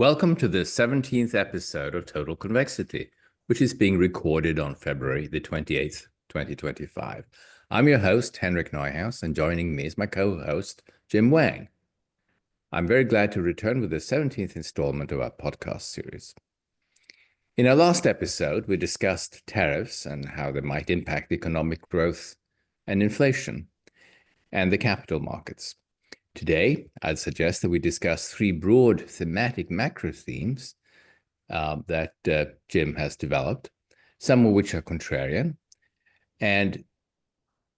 Welcome to the 17th episode of Total Convexity, which is being recorded on February the 28th, 2025. I'm your host, Henrik Neuhaus, and joining me is my co-host, Jim Wang. I'm very glad to return with the 17th installment of our podcast series. In our last episode, we discussed tariffs and how they might impact economic growth and inflation and the capital markets. Today, I'd suggest that we discuss three broad thematic macro themes that Jim has developed, some of which are contrarian. And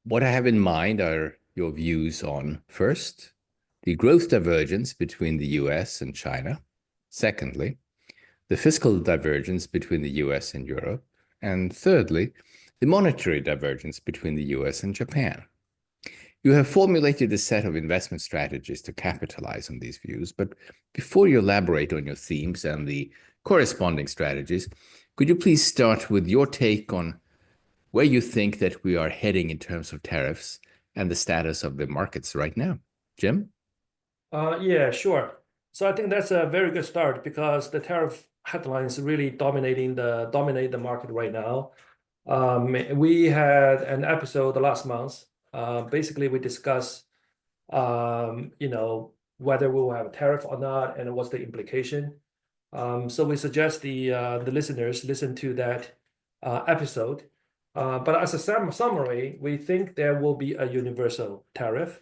what I have in mind are your views on, first, the growth divergence between the US and China. Secondly, the fiscal divergence between the US and Europe. And thirdly, the monetary divergence between the US and Japan. You have formulated a set of investment strategies to capitalize on these views, but before you elaborate on your themes and the corresponding strategies, could you please start with your take on where you think that we are heading in terms of tariffs and the status of the markets right now? Jim? Yeah, sure. So I think that's a very good start because the tariff headlines really dominate the market right now. We had an episode last month. Basically, we discussed, whether we will have a tariff or not and what's the implication. So we suggest the listeners listen to that episode. But as a summary, we think there will be a universal tariff,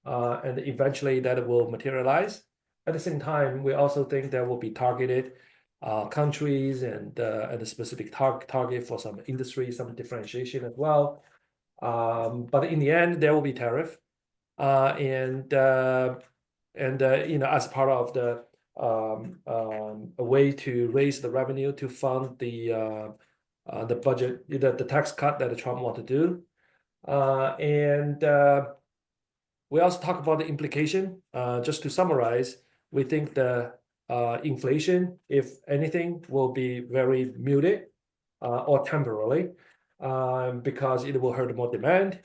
and eventually that will materialize. At the same time, we also think there will be targeted countries and a specific target for some industry, some differentiation as well. But in the end, there will be tariff, and as part of a way to raise the revenue to fund the budget, the tax cut that Trump want to do, and we also talk about the implication. Just to summarize, we think the inflation, if anything, will be very muted or temporarily. Because it will hurt more demand.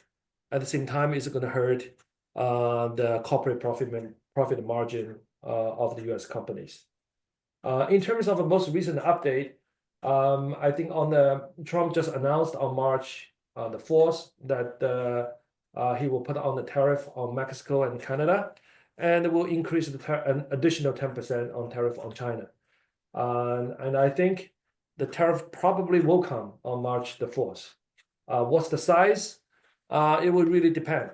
At the same time, it's going to hurt the corporate profit margin of the U.S. companies. In terms of the most recent update, I think Trump just announced on March the 4th that he will put on the tariff on Mexico and Canada, and it will increase an additional 10% on tariff on China. And I think the tariff probably will come on March the 4th. What's the size? It would really depend.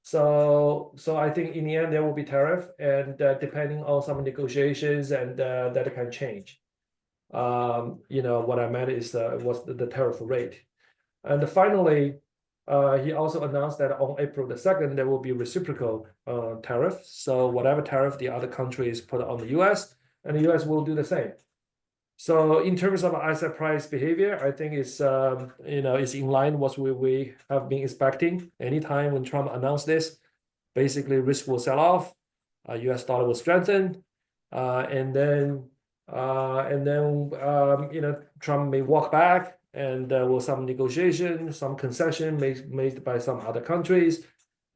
So I think in the end, there will be tariff, and depending on some negotiations, and that can change. What I meant is what's the tariff rate. And finally, he also announced that on April the 2nd, there will be reciprocal tariff. So whatever tariff the other countries put on the US, and the US will do the same. So in terms of asset price behavior, I think it's in line what we have been expecting. Anytime when Trump announced this, basically risk will sell off, U.S. dollar will strengthen, and then Trump may walk back, and there will some negotiation, some concession made by some other countries,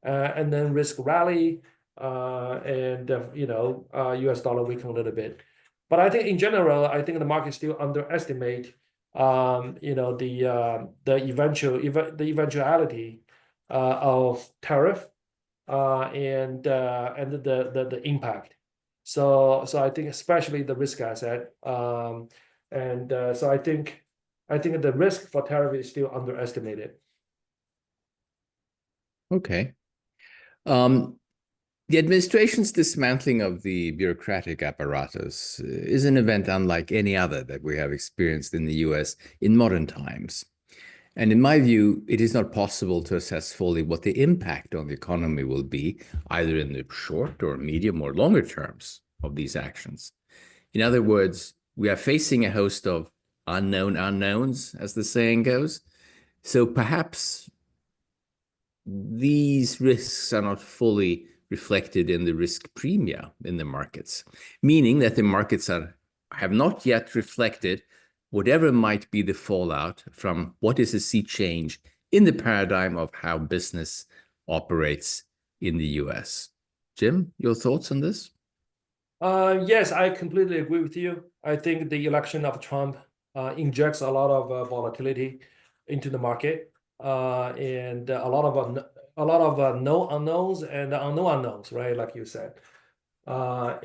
and then risk rally, and U.S. dollar weaken a little bit. But I think in general, I think the market still underestimate, the eventuality of tariff, and the impact. So I think especially the risk asset, so I think the risk for tariff is still underestimated. Okay. The administration's dismantling of the bureaucratic apparatus is an event unlike any other that we have experienced in the US in modern times. And in my view, it is not possible to assess fully what the impact on the economy will be, either in the short or medium or longer terms of these actions. In other words, we are facing a host of unknown unknowns, as the saying goes. So perhaps these risks are not fully reflected in the risk premia in the markets, meaning that the markets have not yet reflected whatever might be the fallout from what is a sea change in the paradigm of how business operates in the US. Jim, your thoughts on this? Yes, I completely agree with you. I think the election of Trump injects a lot of volatility into the market, and a lot of no unknowns and unknown unknowns, right? Like you said. But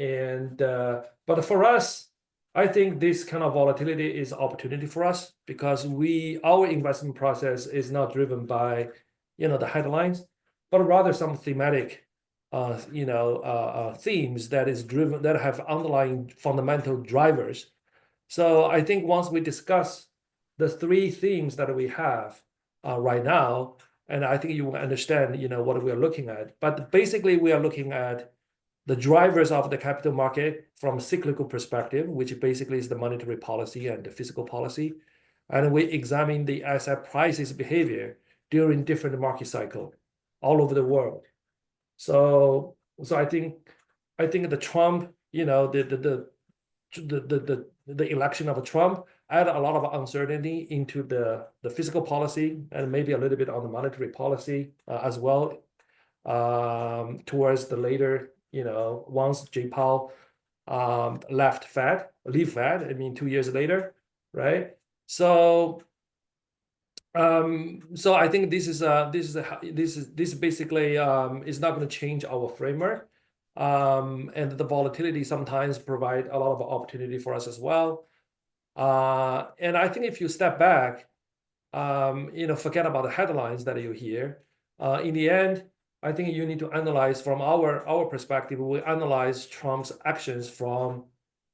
for us, I think this kind of volatility is opportunity for us because our investment process is not driven by, the headlines, but rather some thematic, themes that have underlying fundamental drivers. So I think once we discuss the three themes that we have right now, and I think you will understand, what we are looking at. But basically, we are looking at the drivers of the capital market from a cyclical perspective, which basically is the monetary policy and the fiscal policy. And we examine the asset prices behavior during different market cycle all over the world. So I think the Trump, the election of Trump add a lot of uncertainty into the fiscal policy and maybe a little bit on the monetary policy as well towards the later, once Jay Powell leave Fed, I mean, 2 years later, right? So I think this basically is not going to change our framework. And the volatility sometimes provide a lot of opportunity for us as well. And I think if you step back, forget about the headlines that you hear. In the end, I think you need to analyze from our perspective. We analyze Trump's actions from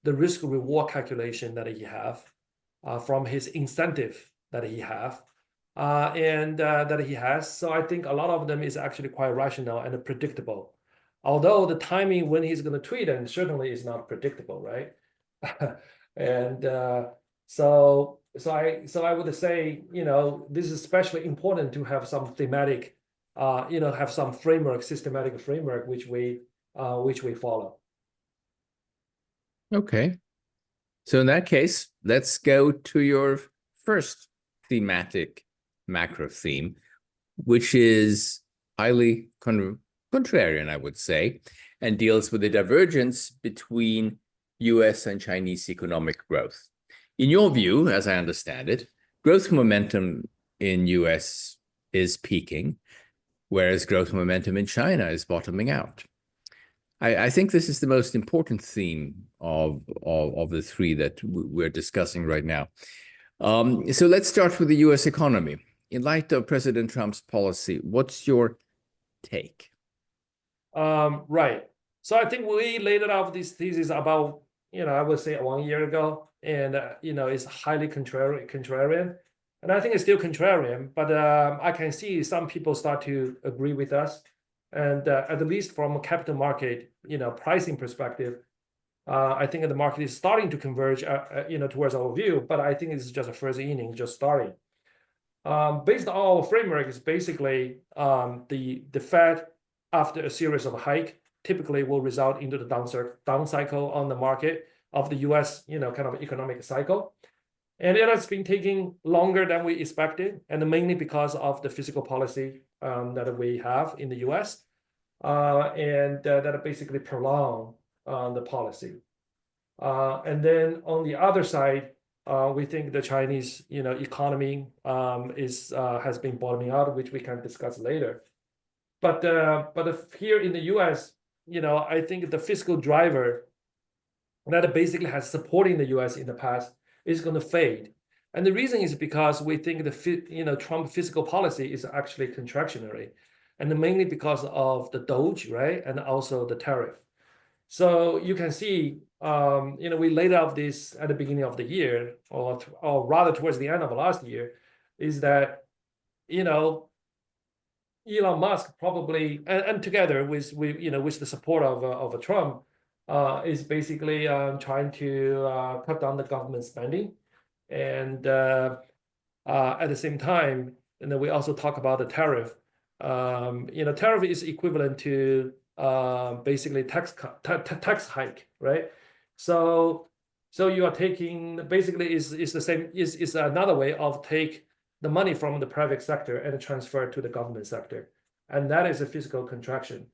the risk reward calculation that he have, from his incentive that he have, and that he has. So I think a lot of them is actually quite rational and predictable. Although the timing when he's going to tweet and certainly is not predictable, right? And so I would say, this is especially important to have some thematic, have some systematic framework which we follow. Okay. So in that case, let's go to your first thematic macro theme, which is highly contrarian, I would say, and deals with the divergence between US and Chinese economic growth. In your view, as I understand it, growth momentum in US is peaking, whereas growth momentum in China is bottoming out. I think this is the most important theme of the three that we're discussing right now. So let's start with the US economy. In light of President Trump's policy, what's your take? Right. So I think we laid it out this thesis about, I would say 1 year ago, and it's highly contrarian, and I think it's still contrarian, but I can see some people start to agree with us, and at least from a capital market, pricing perspective, I think the market is starting to converge, towards our view, but I think it's just a first inning, just starting. Based on our framework, is basically the Fed, after a series of hike, typically will result into the down cycle on the market of the US, kind of economic cycle. And it has been taking longer than we expected, and mainly because of the fiscal policy that we have in the US, and that basically prolong the policy. And then on the other side, we think the Chinese, economy has been bottoming out, which we can discuss later. But if here in the US, I think the fiscal driver that basically has supporting the US in the past is going to fade. And the reason is because we think Trump fiscal policy is actually contractionary, and mainly because of the Doge, right? And also the tariff. So you can see, we laid out this at the beginning of the year, or rather towards the end of last year, is that, Elon Musk probably, and together with the support of Trump, is basically trying to cut down the government spending, and at the same time, and then we also talk about the tariff. Tariff is equivalent to basically tax hike, right? So you are taking, basically is the same, is another way of take the money from the private sector and transfer it to the government sector, and that is a fiscal contraction.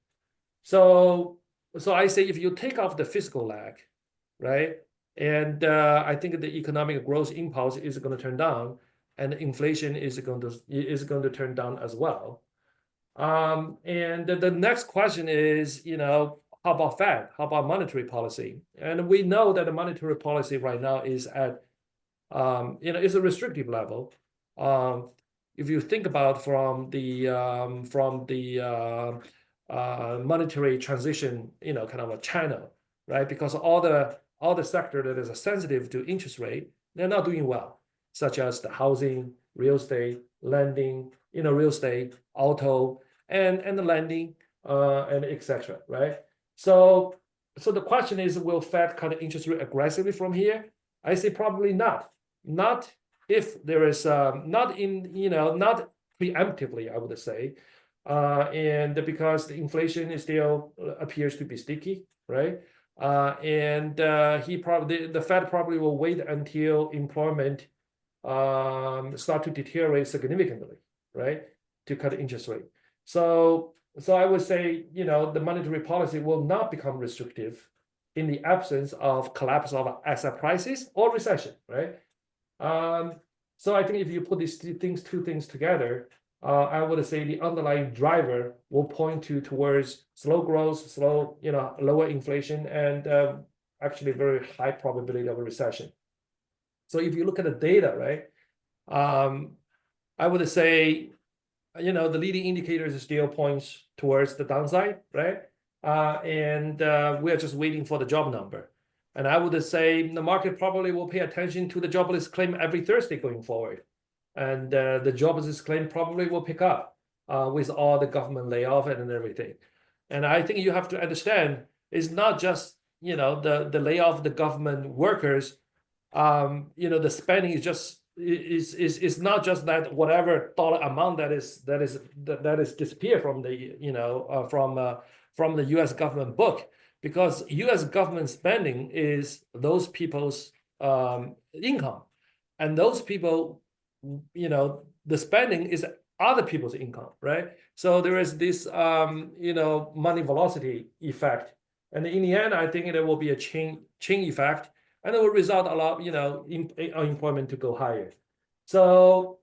So so I say if you take off the fiscal lag, right? And I think the economic growth impulse is going to turn down, and inflation is going to turn down as well. And the next question is, how about Fed? How about monetary policy? And we know that the monetary policy right now is at, it's a restrictive level. If you think about from the monetary transition, kind of a channel, right? Because all the sector that is sensitive to interest rate, they're not doing well, such as the housing, real estate, lending, real estate, auto, and the lending, and etc. Right? So the question is, will Fed cut interest rate aggressively from here? I say probably not. Not if there is not preemptively, I would say, and because the inflation is still appears to be sticky, right? And the Fed probably will wait until employment start to deteriorate significantly, right, to cut interest rate. So I would say, the monetary policy will not become restrictive in the absence of collapse of asset prices or recession, right? So I think if you put these two things together, I would say the underlying driver will point towards slow growth, lower inflation, and actually very high probability of a recession. So if you look at the data, right, I would say, the leading indicators still points towards the downside, right? And we are just waiting for the job number. And I would say the market probably will pay attention to the jobless claim every Thursday going forward. And the jobless claim probably will pick up with all the government layoff and everything. And I think you have to understand it's not just, the layoff of the government workers. The spending is not just that whatever dollar amount that is disappear from the from the U.S. government book, because U.S. government spending is those people's income, and those people, the spending is other people's income, right? So there is this money velocity effect, and in the end, I think there will be a chain effect. And it will result a lot, unemployment to go higher. So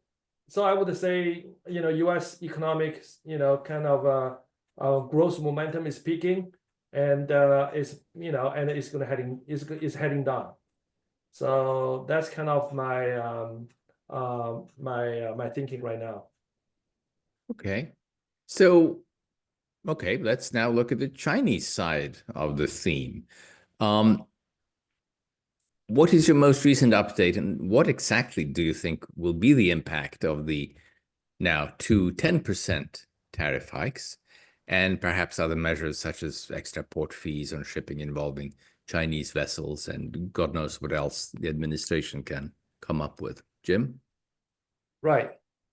I would say, U.S. economics, kind of growth momentum is peaking, and and it's going to is heading down. So that's kind of my my thinking right now. Okay. So, okay, let's now look at the Chinese side of the theme. What is your most recent update, and what exactly do you think will be the impact of the now 10% tariff hikes, and perhaps other measures such as extra port fees on shipping involving Chinese vessels, and God knows what else the administration can come up with? Jim? Right.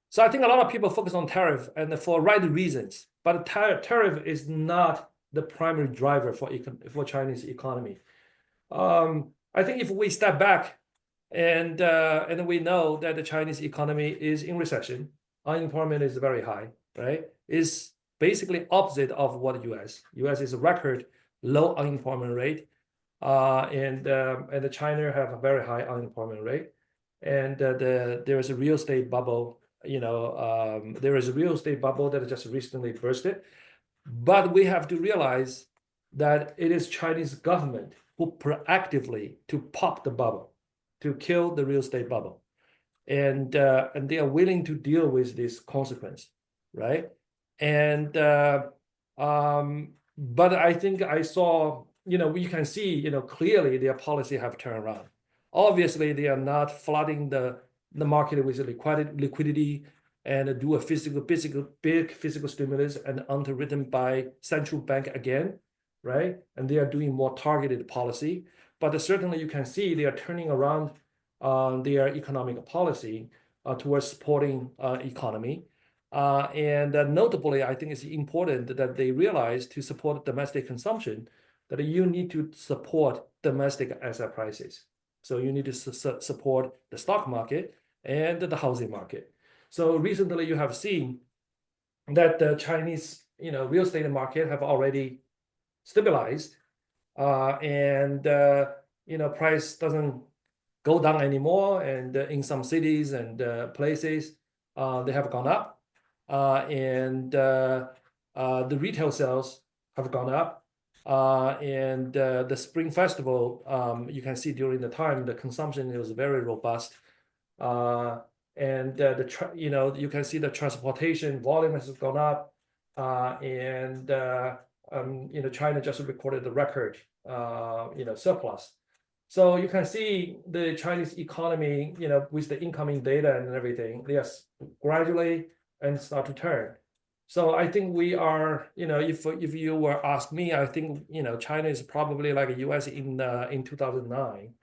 So I think a lot of people focus on tariff, and for right reasons, but tariff is not the primary driver for Chinese economy. I think if we step back and we know that the Chinese economy is in recession, unemployment is very high, right? Is basically opposite of what U.S. U.S. is a record low unemployment rate, and China have a very high unemployment rate, and there is a real estate bubble. There is a real estate bubble that just recently bursted, but we have to realize that it is Chinese government who proactively to pop the bubble, to kill the real estate bubble, and they are willing to deal with this consequence, right? And but I think I saw, we can see, clearly their policy have turned around. Obviously, they are not flooding the market with liquidity and do a big physical stimulus and underwritten by central bank again, right? And they are doing more targeted policy. But certainly you can see they are turning around their economic policy towards supporting economy. And notably, I think it's important that they realize to support domestic consumption that you need to support domestic asset prices. So you need to support the stock market and the housing market. So recently you have seen that the Chinese real estate market have already stabilized, and price doesn't go down anymore. And in some cities and places, they have gone up, and the retail sales have gone up. And the Spring Festival, you can see during the time the consumption was very robust. And you can see the transportation volume has gone up, and China just recorded the record surplus. So you can see the Chinese economy, with the incoming data and everything, yes, gradually and start to turn. So I think we are, if you were ask me, I think China is probably like the US in 2009,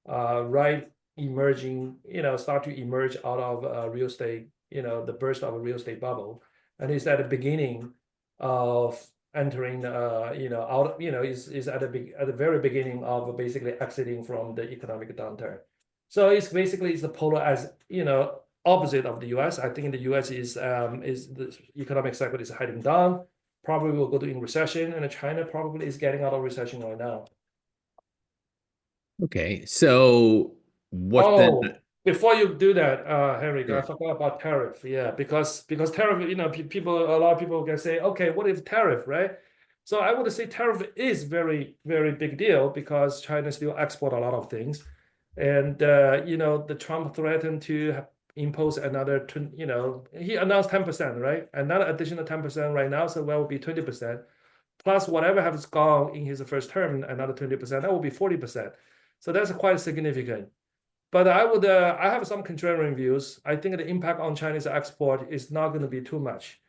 right? Emerging, start to emerge out of real estate, the burst of a real estate bubble, and it's at the beginning of entering, out, is at the very beginning of basically exiting from the economic downturn. So it's the polar as opposite of the US. I think the US is the economic cycle is heading down, probably will go to in recession, and China probably is getting out of recession right now. Okay, so what then? Oh, before you do that, Henrik, I Sure. forgot about tariff. Yeah, because tariff, a lot of people can say, okay, what if tariff, right? So I would say tariff is very, very big deal because China still export a lot of things, and the Trump threatened to impose another, he announced 10%, right? Another additional 10% right now, so that will be 20%, plus whatever has gone in his first term, another 20%, that will be 40%. So that's quite significant. But I have some contrarian views. I think the impact on Chinese export is not going to be too much.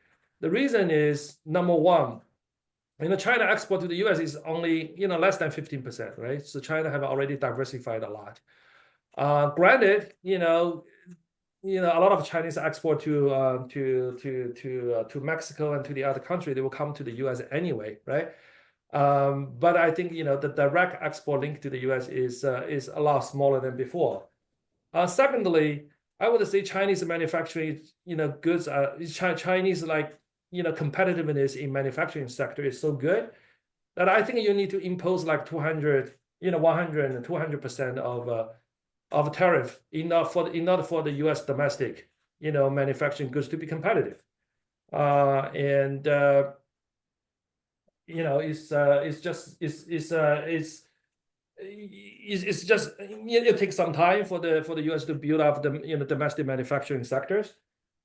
The reason is, number one, China export to the US is only, less than 15%, right? So China have already diversified a lot. Granted, a lot of Chinese export to Mexico and to the other country, they will come to the US anyway, right? But I think, the direct export link to the US is a lot smaller than before. Secondly, I would say Chinese manufacturing, goods are Chinese competitiveness in manufacturing sector is so good that I think you need to impose like 200, 100 and 200% of tariff in order for the U.S. domestic, manufacturing goods to be competitive. It takes some time for the U.S. to build up the domestic manufacturing sectors,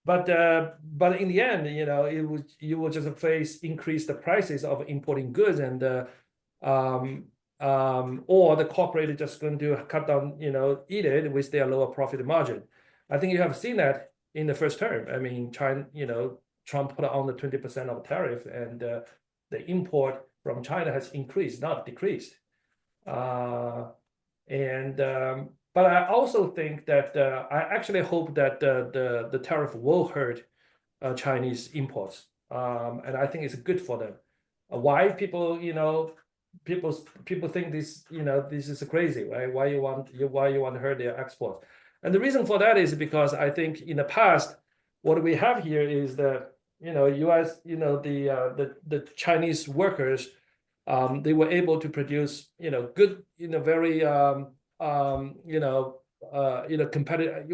but in the end, you will just face increase the prices of importing goods, and or the corporate is just going to cut down, eat it with their lower profit margin. I think you have seen that in the first term. I mean, China, Trump put on the 20% of tariff, and the import from China has increased, not decreased. But I also think that I actually hope that the tariff will hurt Chinese imports, and I think it's good for them. Why people think this this is crazy, right? Why you want to hurt their exports? And the reason for that is because I think in the past, what we have here is that U.S. the Chinese workers, they were able to produce good very competitive,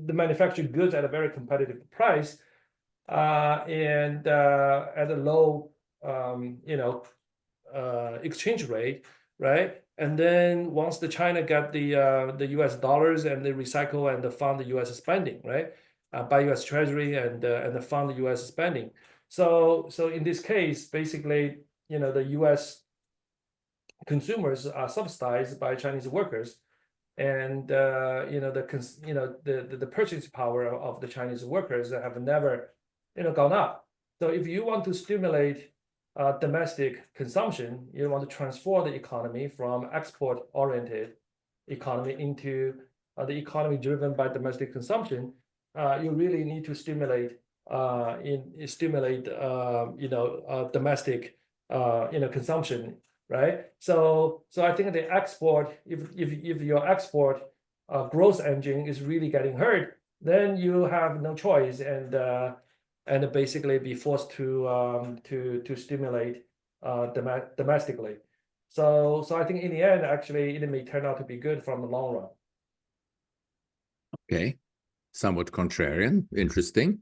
the manufactured goods at a very competitive price, and at a low exchange rate, right? And then once the China got the U.S. dollars, and they recycle and fund the U.S. spending, right? By U.S. Treasury and fund the U.S. spending. So in this case, basically, the U.S. consumers are subsidized by Chinese workers, and the purchasing power of the Chinese workers have never gone up. So if you want to stimulate domestic consumption, you want to transform the economy from export-oriented economy into the economy driven by domestic consumption, you really need to stimulate domestic consumption, right? So I think the export, if your export growth engine is really getting hurt, then you have no choice, and basically be forced to stimulate domestically. So I think in the end, actually, it may turn out to be good from the long run. Okay, somewhat contrarian, interesting.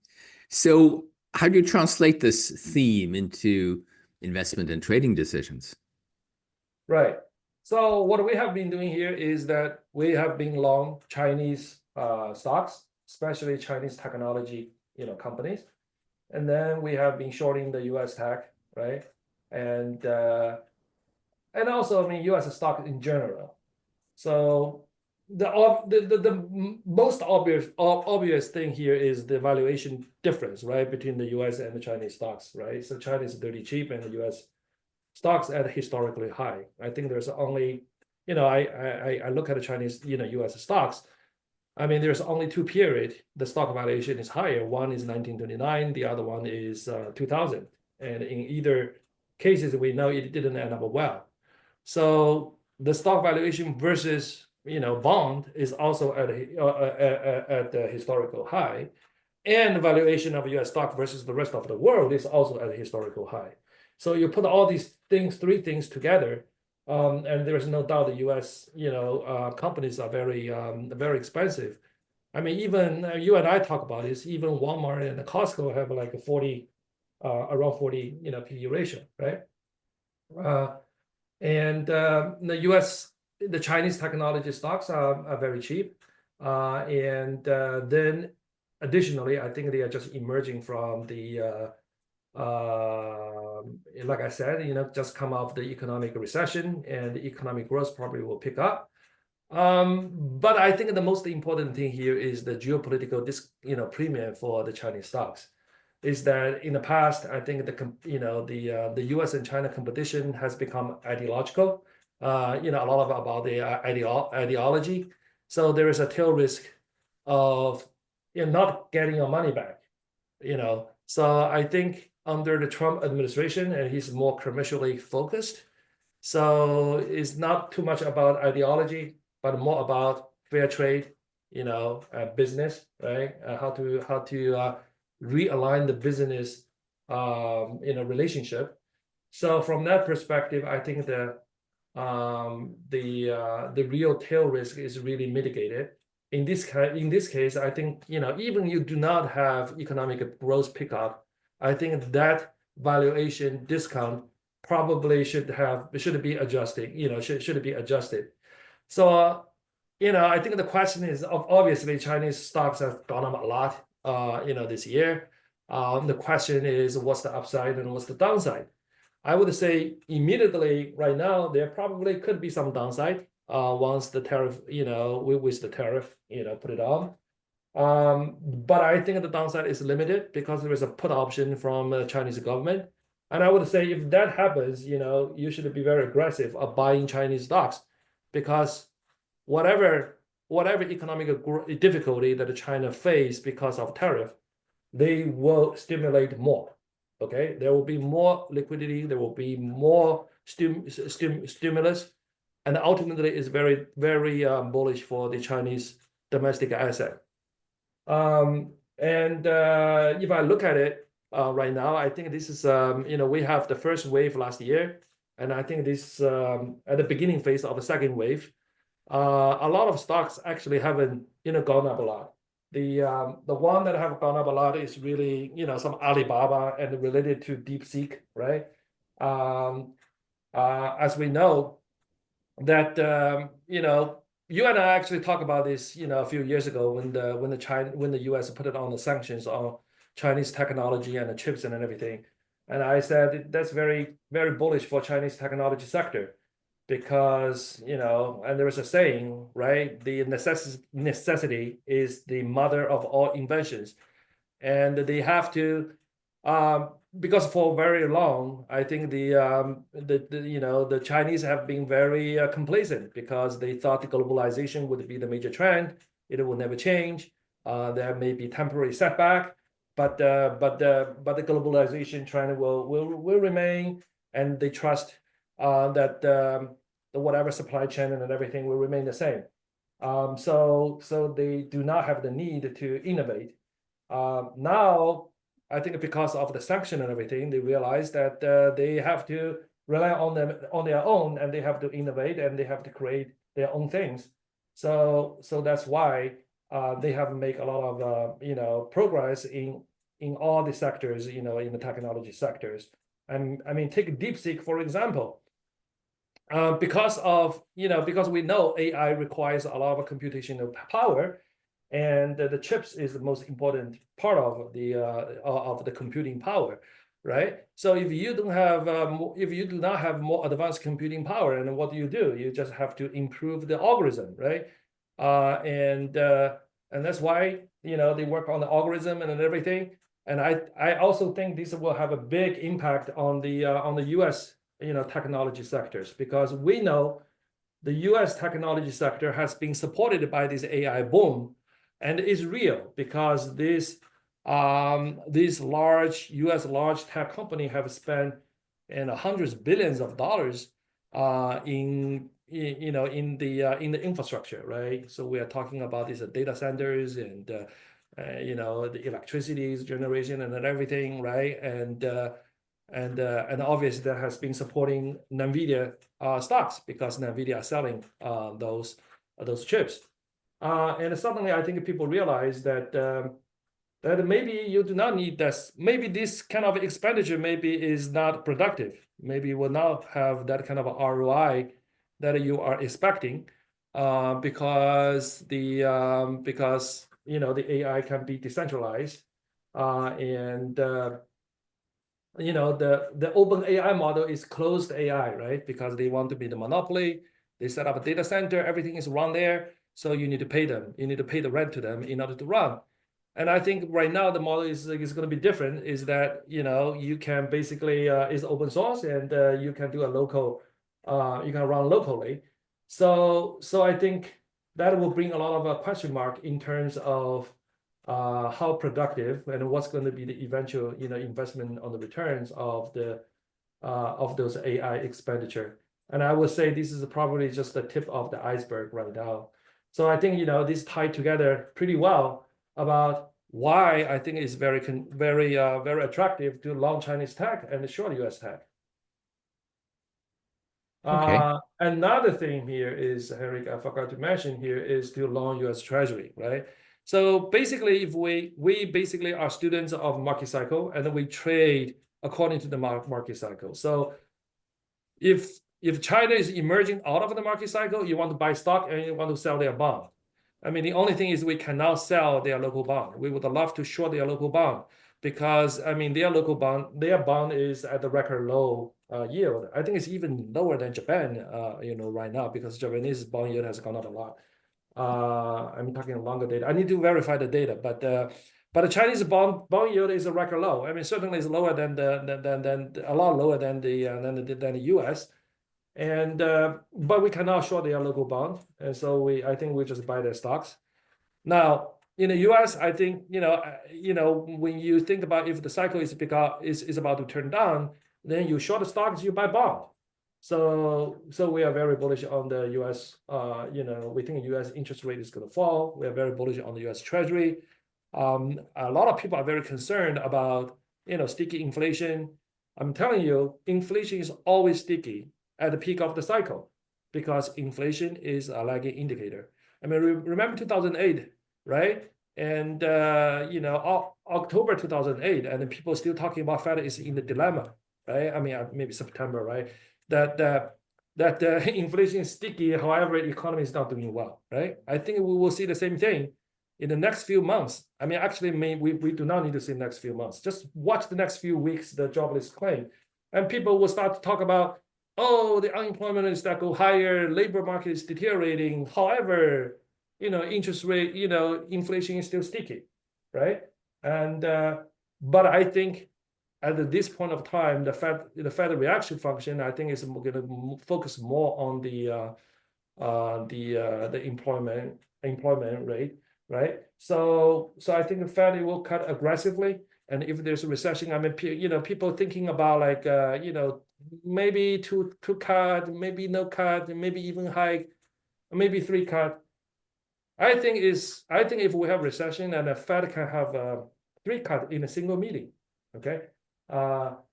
So how do you translate this theme into investment and trading decisions? Right. So what we have been doing here is that we have been long Chinese stocks, especially Chinese technology, companies, and then we have been shorting the U.S. tech, right? And also, I mean, U.S. stock in general. So the most obvious thing here is the valuation difference, right, between the U.S. and the Chinese stocks, right? So China is dirty cheap, and the U.S. stocks at historically high. I think there's only, I look at the Chinese, U.S. stocks. I mean, there's only two periods the stock valuation is higher. One is 1929, the other one is 2000. And in either cases, we know it didn't end up well. So the stock valuation versus bond is also at the historical high, and the valuation of U.S. stock versus the rest of the world is also at a historical high. So you put all these three things together, and there is no doubt the U.S. companies are very expensive. I mean, even you and I talk about this. Even Walmart and Costco have like a 40, around 40, PE ratio, right? And the Chinese technology stocks are very cheap. And then additionally, I think they are just emerging from like I said, just come out of the economic recession, and the economic growth probably will pick up. But I think the most important thing here is the geopolitical premium for the Chinese stocks. Is that in the past, I think the U.S. and China competition has become ideological. A lot about the ideology. So there is a tail risk of not getting your money back. So I think under the Trump administration, and he's more commercially focused. So it's not too much about ideology, but more about fair trade, business, right? How to realign the business relationship. So from that perspective, I think the real tail risk is really mitigated. In this case, I think even you do not have economic growth pickup, I think that valuation discount probably should be adjusted. Should be adjusted. So I think the question is, obviously Chinese stocks have gone up a lot this year. The question is, what's the upside and what's the downside? I would say immediately right now, there probably could be some downside once the tariff, with the tariff, put it on. But I think the downside is limited because there is a put option from the Chinese government. And I would say if that happens, you should be very aggressive of buying Chinese stocks, because whatever economic difficulty that China face because of tariff, they will stimulate more. Okay, there will be more liquidity, there will be more stimulus, and ultimately is very, very bullish for the Chinese domestic asset. And if I look at it right now, I think this is we have the first wave last year, and I think this at the beginning phase of the second wave. A lot of stocks actually haven't gone up a lot. The one that have gone up a lot is really some Alibaba and related to DeepSeek, right? As we know that you and I actually talked about this a few years ago when the US put it on the sanctions on Chinese technology and the chips and everything, and I said that's very, very bullish for Chinese technology sector. Because and there is a saying, right? The necessity is the mother of all inventions, and they have to, because for very long, I think the Chinese have been very complacent because they thought the globalization would be the major trend. It will never change. There may be temporary setback, but the globalization trend will remain, and they trust that the whatever supply chain and everything will remain the same. So they do not have the need to innovate. Now I think because of the sanction and everything, they realize that they have to rely on them on their own, and they have to innovate, and they have to create their own things. So that's why they have made a lot of progress in all the sectors, in the technology sectors. And I mean, take DeepSeek for example. Because we know AI requires a lot of computational power, and the chips is the most important part of the computing power, right? So if you don't have if you do not have more advanced computing power, and what do? You just have to improve the algorithm, right? And that's why they work on the algorithm and everything. And I also think this will have a big impact on the U.S. Technology sectors, because we know the U.S. technology sector has been supported by this AI boom, and is real because this large U.S. large tech company have spent hundreds of billions of dollars in the infrastructure, right? So we are talking about these data centers and the electricity generation and everything, right? And obviously that has been supporting NVIDIA stocks, because NVIDIA are selling those chips. And suddenly I think people realize that maybe you do not need this. Maybe this kind of expenditure maybe is not productive. Maybe you will not have that kind of ROI that you are expecting, because the AI can be decentralized, and the open AI model is closed AI, right? Because they want to be the monopoly. They set up a data center, everything is run there. So you need to pay them. You need to pay the rent to them in order to run. And I think right now the model is going to be different, is that, you can basically, is open source, and you can do a local, you can run locally. So I think that will bring a lot of a question mark in terms of how productive and what's going to be the eventual investment on the returns of those AI expenditure. And I would say this is probably just the tip of the iceberg right now. So I think this tied together pretty well about why I think it's very attractive to long Chinese tech and short US tech. Okay. Another thing here is, Henrik, I forgot to mention here, is to long US Treasury, right? So basically, if we basically are students of market cycle, and then we trade according to the market cycle. So if China is emerging out of the market cycle, you want to buy stock and you want to sell their bond. I mean, the only thing is we cannot sell their local bond. We would love to short their local bond, because I mean their bond is at the record low yield. I think it's even lower than Japan, right now, because Japanese bond yield has gone up a lot. I'm talking longer data. I need to verify the data, but the Chinese bond yield is a record low. I mean, certainly it's lower than a lot lower than the US. And but we cannot short their local bond, and so I think we just buy their stocks. Now in the US, I think when you think about if the cycle is about to turn down, then you short the stocks, you buy bond. So we are very bullish on the US. We think the US interest rate is going to fall. We are very bullish on the US Treasury. A lot of people are very concerned about sticky inflation. I'm telling you, inflation is always sticky at the peak of the cycle, because inflation is a lagging indicator. I mean, remember 2008, right? And October 2008, and then people still talking about Fed is in the dilemma, right? I mean, maybe September, right? That inflation is sticky, however, the economy is not doing well, right? I think we will see the same thing in the next few months. I mean, actually, we do not need to see the next few months. Just watch the next few weeks, the jobless claim, and people will start to talk about, oh, the unemployment is that go higher, labor market is deteriorating. However, interest rate, inflation is still sticky, right? And but I think at this point of time, the Fed reaction function, I think, is going to focus more on the employment rate, right? So I think the Fed will cut aggressively, and if there's a recession, I mean, people thinking about like maybe two cut, maybe no cut, maybe even hike, maybe 3 cut. I think if we have recession, and the Fed can have 3 cut in a single meeting, Okay, so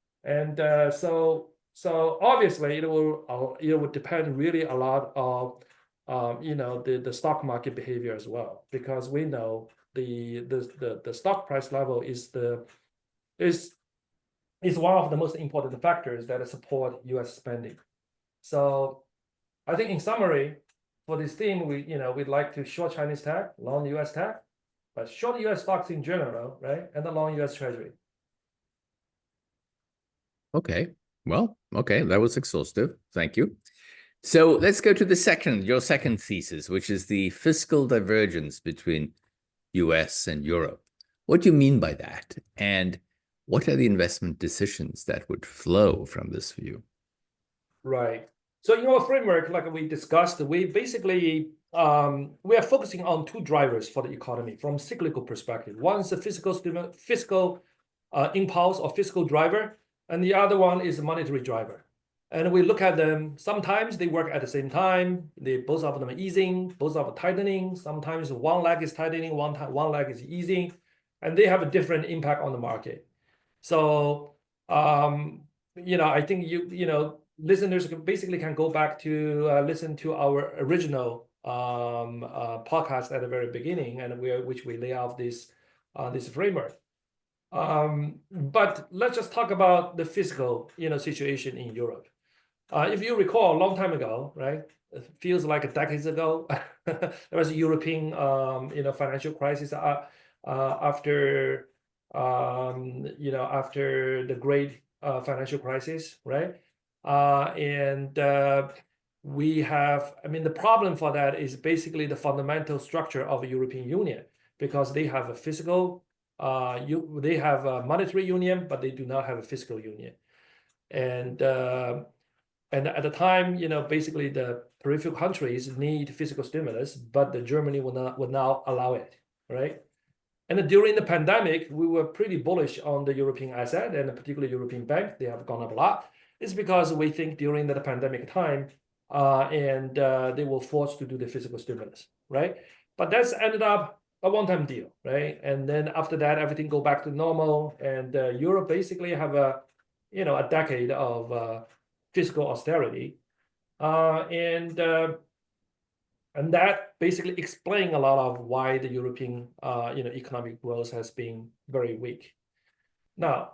obviously it will depend really a lot of the stock market behavior as well, because we know the stock price level is one of the most important factors that support U.S. spending. So I think in summary, for this theme, we'd like to short Chinese tech, long U.S. tech, but short U.S. stocks in general, right, and the long U.S. Treasury. Okay. Well, okay, that was exhaustive. Thank you. So let's go to your second thesis, which is the fiscal divergence between US and Europe. What do you mean by that? And what are the investment decisions that would flow from this view? Right. So in our framework, like we discussed, we basically we are focusing on two drivers for the economy from cyclical perspective. One is the fiscal impulse or fiscal driver, and the other one is a monetary driver. And we look at them. Sometimes they work at the same time. Both of them are easing, both of them tightening. Sometimes one leg is tightening, one leg is easing, and they have a different impact on the market. So I think listeners basically can go back to listen to our original podcast at the very beginning, and which we lay out this framework. But let's just talk about the fiscal situation in Europe. If you recall, a long time ago, right? It feels like a decade ago, there was a European financial crisis after after the great financial crisis, right? We have, the problem for that is basically the fundamental structure of the European Union, because they have a they have a monetary union, but they do not have a fiscal union. And at the time, basically the peripheral countries need fiscal stimulus, but Germany would not allow it, right? And during the pandemic, we were pretty bullish on the European asset, and particularly European bank. They have gone up a lot. It's because we think during the pandemic time, they were forced to do the fiscal stimulus, right? But that's ended up a one-time deal, right? And then after that, everything go back to normal, and Europe basically have a decade of fiscal austerity, and that basically explains a lot of why the European economic growth has been very weak. Now,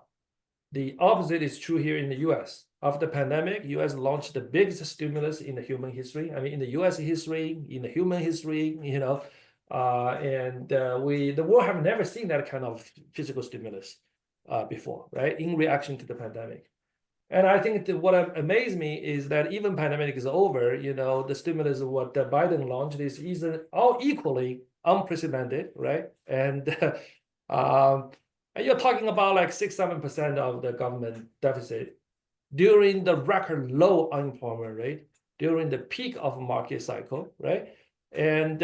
the opposite is true here in the US. After the pandemic, US launched the biggest stimulus in the human history. I mean, in the US history, in the human history, the world have never seen that kind of physical stimulus before, right? In reaction to the pandemic. And I think what amazed me is that even pandemic is over, the stimulus of what Biden launched is all equally unprecedented, right? And you're talking about like 6-7% of the government deficit during the record low unemployment rate, during the peak of market cycle, right? And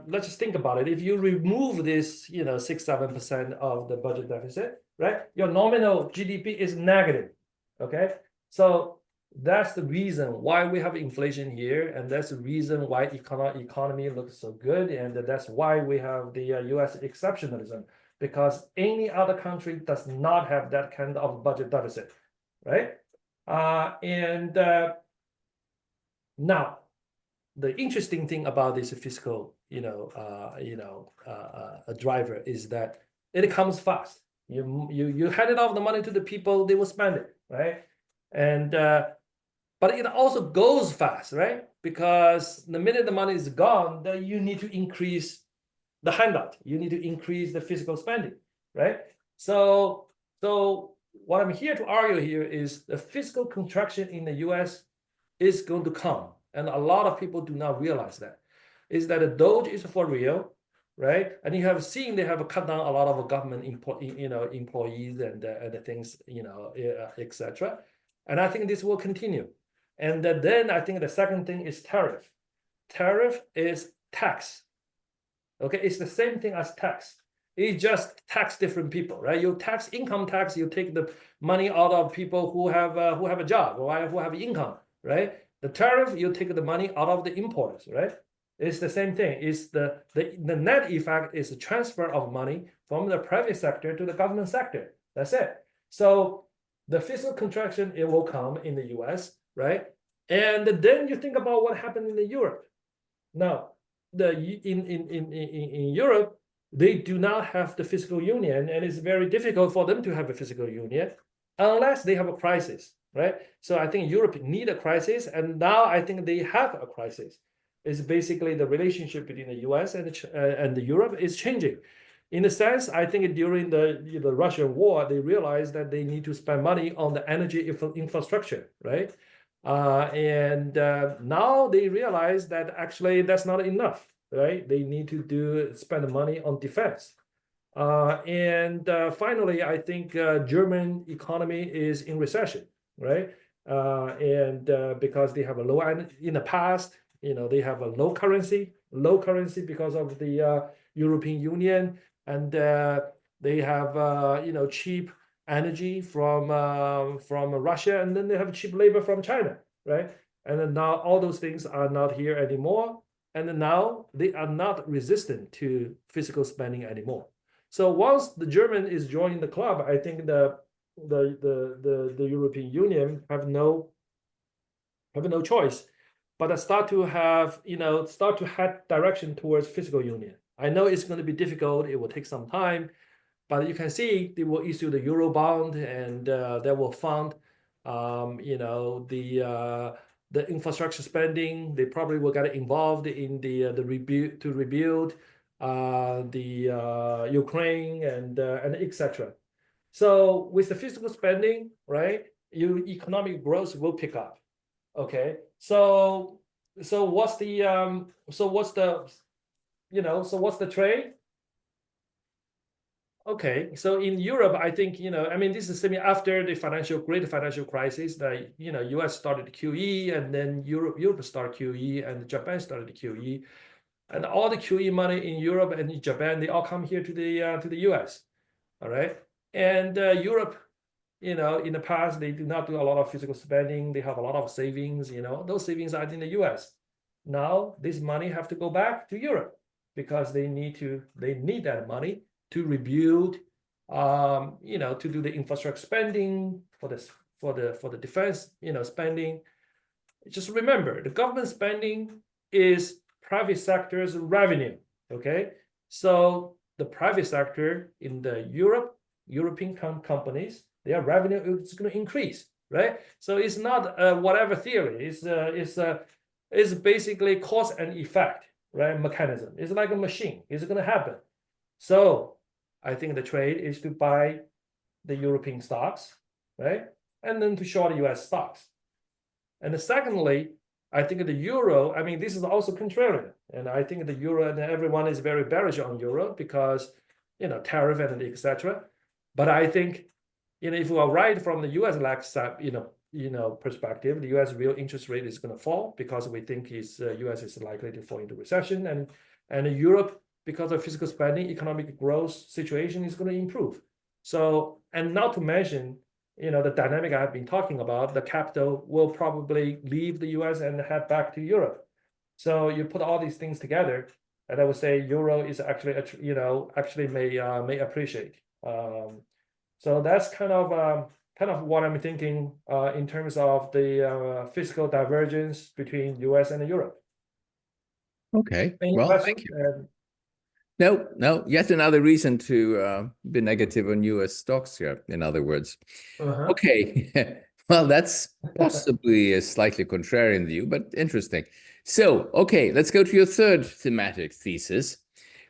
let's just think about it. If you remove this, 6-7% of the budget deficit, right? Your nominal GDP is negative. Okay, so that's the reason why we have inflation here, and that's the reason why economy looks so good, and that's why we have the U.S. exceptionalism, because any other country does not have that kind of budget deficit, right? Now, the interesting thing about this fiscal, driver is that it comes fast. You handed off the money to the people, they will spend it, right? And but it also goes fast, right? Because the minute the money is gone, then you need to increase the handout. You need to increase the fiscal spending, right? So what I'm here to argue here is the fiscal contraction in the US is going to come, and a lot of people do not realize that. Is that the Doge is for real, right? And you have seen they have cut down a lot of government employees and the things, etc. And I think this will continue. And then I think the second thing is tariff. Tariff is tax. Okay, it's the same thing as tax. It just tax different people, right? You tax income tax. You take the money out of people who have a job or who have income, right? The tariff, you take the money out of the importers, right? It's the same thing. It's the net effect is the transfer of money from the private sector to the government sector. That's it. So the fiscal contraction, it will come in the US, right? And then you think about what happened in Europe. Now, in Europe, they do not have the fiscal union, and it's very difficult for them to have a fiscal union unless they have a crisis, right? So I think Europe need a crisis, and now I think they have a crisis. It's basically the relationship between the US and the Europe is changing. In a sense, I think during the Russian war, they realized that they need to spend money on the energy infrastructure, right? And now they realize that actually that's not enough, right? They need to spend money on defense. And finally, I think German economy is in recession, right? And because they have a low in the past, they have a low currency because of the European Union, and they have cheap energy from Russia, and then they have cheap labor from China, right? And then now all those things are not here anymore, and then now they are not resistant to fiscal spending anymore. So once the German is joining the club, I think the European Union have no choice, but start to head direction towards fiscal union. I know it's going to be difficult. It will take some time, but you can see they will issue the Euro bond, and that will fund, the infrastructure spending. They probably will get involved in the rebuild the Ukraine and etc. So with the fiscal spending, right, your economic growth will pick up. Okay, so what's the trade? Okay, so in Europe, I think, I mean, this is after the great financial crisis, that, US started QE, and then Europe started QE, and Japan started QE, and all the QE money in Europe and in Japan, they all come here to the US, all right? And Europe, in the past, they do not do a lot of physical spending. They have a lot of savings, those savings are in the US. Now, this money have to go back to Europe because they need that money to rebuild, to do the infrastructure spending for the defense, spending. Just remember, the government spending is private sector's revenue. Okay, so the private sector in the European companies, their revenue is going to increase, right? So it's not whatever theory. It's basically cause and effect, right? Mechanism. It's like a machine. It's going to happen. So I think the trade is to buy the European stocks, right? And then to short US stocks. And secondly, I think the euro, I mean, this is also contrarian. And I think the euro, and everyone is very bearish on euro because, tariff and etc. But I think, if we are right from the US perspective, the US real interest rate is going to fall because we think US is likely to fall into recession, and Europe, because of fiscal spending, economic growth situation is going to improve. So, and not to mention, the dynamic I've been talking about, the capital will probably leave the US and head back to Europe. So you put all these things together, and I would say euro is actually, may appreciate. So that's kind of what I'm thinking in terms of the fiscal divergence between US and Europe. Okay, Any well, questions? thank you. No, yet another reason to be negative on US stocks here, in other words. Okay, well, that's possibly a slightly contrarian view, but interesting. So, okay, let's go to your third thematic thesis,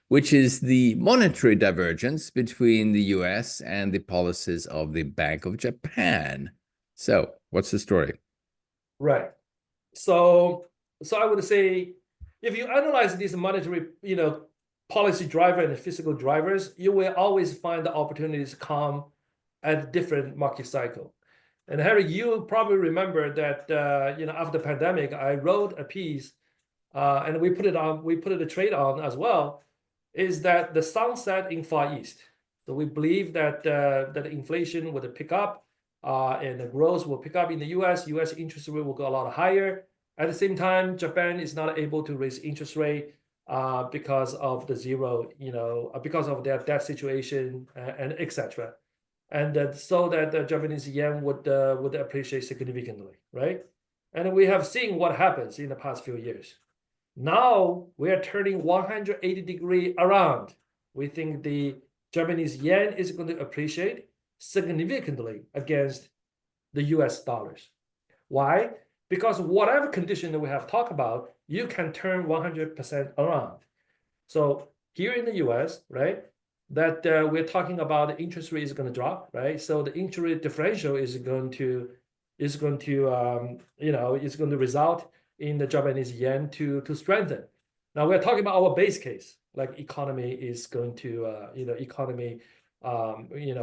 which is the monetary divergence between the US and the policies of the Bank of Japan. So, what's the story? Right. So I would say, if you analyze these monetary, policy driver and the physical drivers, you will always find the opportunities come at different market cycle. And Harry, you probably remember that after the pandemic, I wrote a piece, and we put it a trade on as well, is that the sunset in Far East. So we believe that that inflation will pick up, and the growth will pick up in the US. US interest rate will go a lot higher. At the same time, Japan is not able to raise interest rate because of the zero, because of their debt situation and etc. and so that the Japanese yen would appreciate significantly, right? And we have seen what happens in the past few years. Now we are turning 180 degree around. We think the Japanese yen is going to appreciate significantly against the US dollars. Why? Because whatever condition that we have talked about, you can turn 100% around. So here in the US, right, that we're talking about the interest rate is going to drop, right? So the interest rate differential is going to is going to result in the Japanese yen to strengthen. Now we're talking about our base case, like economy is going to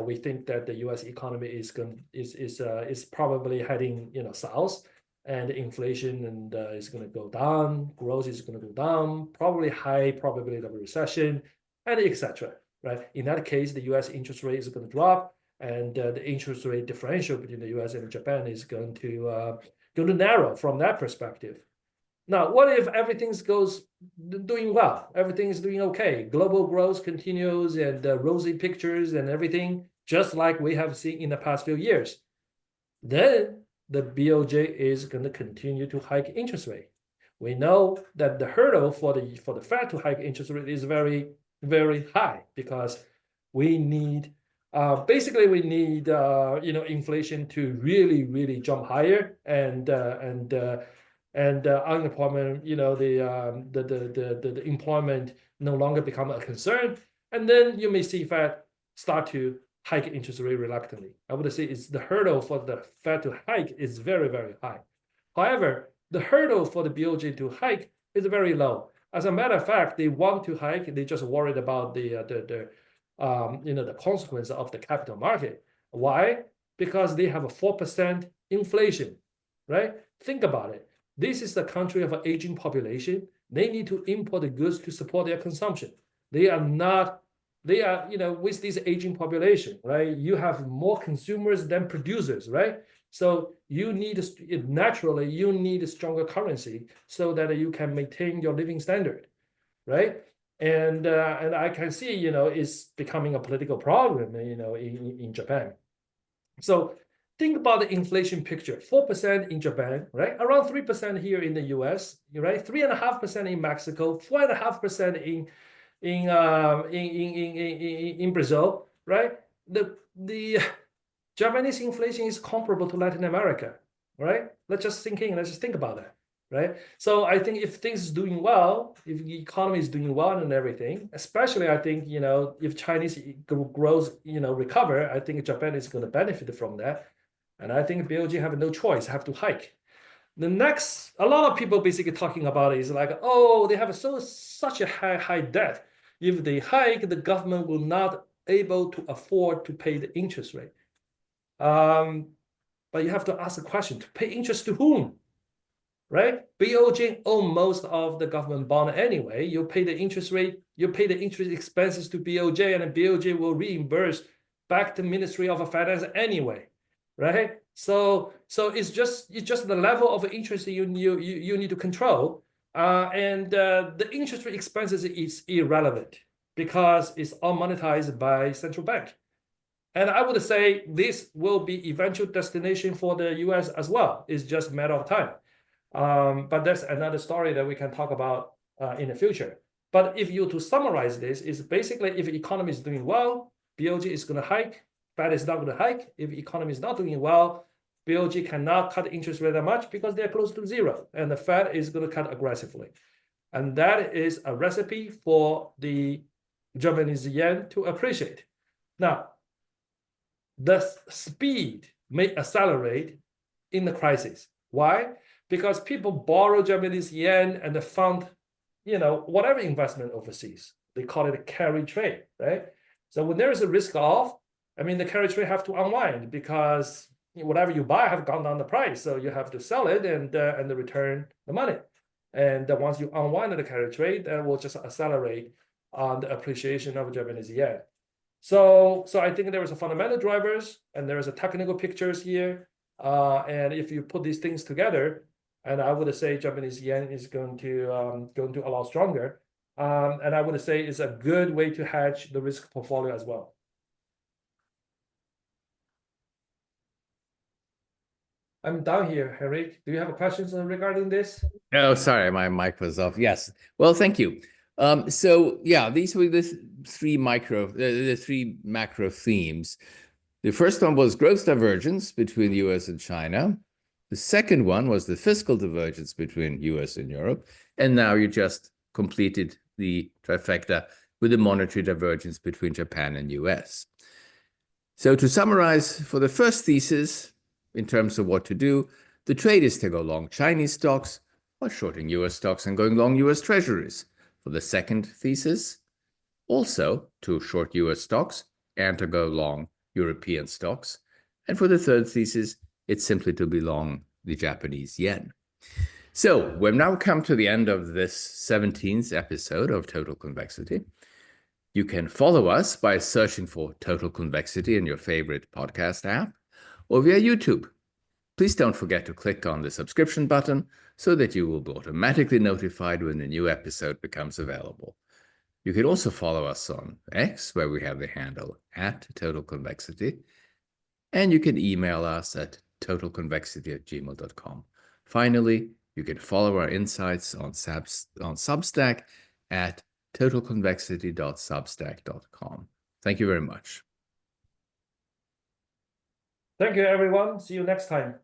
we think that the U.S. economy is probably heading south, and inflation is going to go down, growth is going to go down, probably high probability of a recession, and etc. Right? In that case, the U.S. interest rate is going to drop, and the interest rate differential between the U.S. and Japan is going to narrow from that perspective. Now, what if everything goes doing well? Everything is doing okay. Global growth continues and rosy pictures and everything, just like we have seen in the past few years. Then the BOJ is going to continue to hike interest rate. We know that the hurdle for the Fed to hike interest rate is very, very high, because we need basically we need inflation to really, really jump higher, and unemployment, the employment no longer become a concern, and then you may see Fed start to hike interest rate reluctantly. I would say it's the hurdle for the Fed to hike is very, very high. However, the hurdle for the BOJ to hike is very low. As a matter of fact, they want to hike. They just worried about the consequence of the capital market. Why? Because they have a 4% inflation, right? Think about it. This is the country of an aging population. They need to import the goods to support their consumption. They are, with this aging population, right? You have more consumers than producers, right? So you need, naturally, you need a stronger currency so that you can maintain your living standard, right? And I can see, it's becoming a political problem, in Japan. So think about the inflation picture: 4% in Japan, right? Around 3% here in the US, right? 3.5% in Mexico, 4.5% in Brazil, right? The Japanese inflation is comparable to Latin America, right? Let's just think about that, right? So I think if things is doing well, if the economy is doing well and everything, especially I think, if Chinese growth, recover, I think Japan is going to benefit from that. And I think BOJ have no choice, have to hike. The next, a lot of people basically talking about it is like, oh, they have such a high debt. If they hike, the government will not able to afford to pay the interest rate. But you have to ask the question: to pay interest to whom? Right? BOJ own most of the government bond anyway. You pay the interest rate, you pay the interest expenses to BOJ, and then BOJ will reimburse back to Ministry of Finance anyway, right? So it's just the level of interest you need to control, and the interest rate expenses is irrelevant because it's all monetized by central bank. And I would say this will be eventual destination for the US as well. It's just a matter of time. But that's another story that we can talk about in the future. But if you to summarize this, is basically if the economy is doing well, BOJ is going to hike, Fed is not going to hike. If the economy is not doing well, BOJ cannot cut interest rate that much because they're close to zero, and the Fed is going to cut aggressively. And that is a recipe for the Japanese yen to appreciate. Now, the speed may accelerate in the crisis. Why? Because people borrow Japanese yen and fund, whatever investment overseas. They call it a carry trade, right? So when there is a risk off, the carry trade have to unwind because whatever you buy have gone down the price. So you have to sell it and return the money. And once you unwind the carry trade, that will just accelerate the appreciation of Japanese yen. So I think there is a fundamental drivers and there is a technical pictures here. And if you put these things together, and I would say Japanese yen is going to a lot stronger. And I would say it's a good way to hedge the risk portfolio as well. I'm down here, Henrik. Do you have questions regarding this? Oh, sorry, my mic was off. Yes. Well, thank you. So yeah, these were the three macro themes. The first one was growth divergence between the US and China. The second one was the fiscal divergence between US and Europe. And now you just completed the trifecta with the monetary divergence between Japan and US. So to summarize, for the first thesis, in terms of what to do, the trade is to go long Chinese stocks while shorting US stocks and going long US treasuries. For the second thesis, also to short US stocks and to go long European stocks. And for the third thesis, it's simply to be long the Japanese yen. So we've now come to the end of this 17th episode of Total Convexity. You can follow us by searching for Total Convexity in your favorite podcast app or via YouTube. Please don't forget to click on the subscription button so that you will be automatically notified when a new episode becomes available. You can also follow us on X, where we have the handle @TotalConvexity, and you can email us at totalconvexity@gmail.com. Finally, you can follow our insights on Substack at totalconvexity.substack.com. Thank you very much. Thank you, everyone. See you next time.